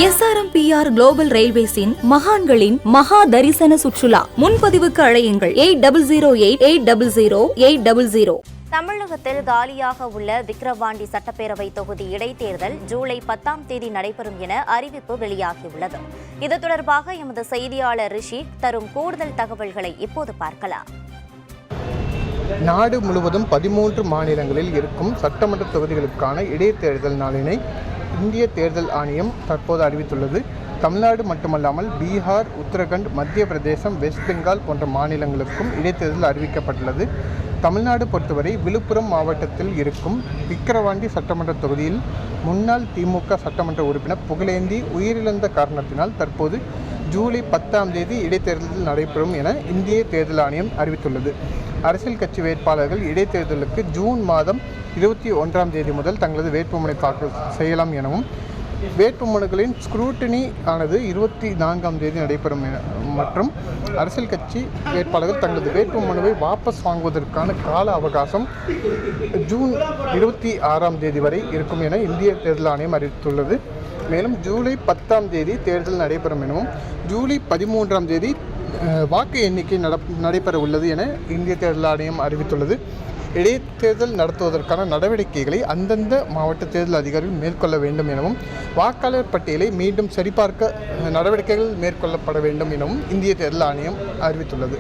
SRMPR global ரயில்வேஸின் மகான்களின் மகா தரிசன சுற்றுலா. முன்பதிவுக்கு அழையுங்கள் 8008800800. தமிழகத்தில் காலியாக உள்ள விக்கிரவாண்டி சட்டப்பேரவை தொகுதி இடைத்தேர்தல் ஜூலை 10ஆம் தேதி நடைபெறும் என அறிவிப்பு வெளியாகியுள்ளது. இது தொடர்பாக எமது செய்தியாளர் ரிஷி தரும் கூடுதல் தகவல்களை இப்போது பார்க்கலாம். நாடு முழுவதும் 13 மாநிலங்களில் இருக்கும் சட்டமன்ற தொகுதிகளுக்கான இடைத்தேர்தல் நாளினை இந்திய தேர்தல் ஆணையம் தற்போது அறிவித்துள்ளது. தமிழ்நாடு மட்டுமல்லாமல் பீகார், உத்தரகண்ட், மத்திய பிரதேசம், வெஸ்ட் பெங்கால் போன்ற மாநிலங்களுக்கும் இடைத்தேர்தல் அறிவிக்கப்பட்டுள்ளது. தமிழ்நாடு பொறுத்தவரை விழுப்புரம் மாவட்டத்தில் இருக்கும் விக்கிரவாண்டி சட்டமன்ற தொகுதியில் முன்னாள் திமுக சட்டமன்ற உறுப்பினர் புகழேந்தி உயிரிழந்த காரணத்தினால் தற்போது ஜூலை 10ஆம் தேதி இடைத்தேர்தல் நடைபெறும் என இந்திய தேர்தல் ஆணையம் அறிவித்துள்ளது. அரசியல் கட்சி வேட்பாளர்கள் இடைத்தேர்தலுக்கு ஜூன் மாதம் 21ஆம் தேதி முதல் தங்களது வேட்புமனு தாக்கல் செய்யலாம் எனவும் வேட்புமனுக்களின் ஸ்க்ரூட்டினி ஆனது 24ஆம் தேதி நடைபெறும் மற்றும் அரசியல் கட்சி வேட்பாளர்கள் தங்களது வேட்புமனுவை வாபஸ் வாங்குவதற்கான கால அவகாசம் ஜூன் 26ஆம் தேதி வரை இருக்கும் என இந்திய தேர்தல் ஆணையம் அறிவித்துள்ளது. மேலும் ஜூலை 10ஆம் தேதி தேர்தல் நடைபெறும் எனவும் ஜூலை 13ஆம் தேதி வாக்கு எண்ணிக்கை நடைபெற உள்ளது என இந்திய தேர்தல் ஆணையம் அறிவித்துள்ளது. இடைத்தேர்தல் நடத்துவதற்கான நடவடிக்கைகளை அந்தந்த மாவட்ட தேர்தல் அதிகாரிகள் மேற்கொள்ள வேண்டும் எனவும் வாக்காளர் பட்டியலை மீண்டும் சரிபார்க்க நடவடிக்கைகள் மேற்கொள்ளப்பட வேண்டும் எனவும் இந்திய தேர்தல் ஆணையம் அறிவித்துள்ளது.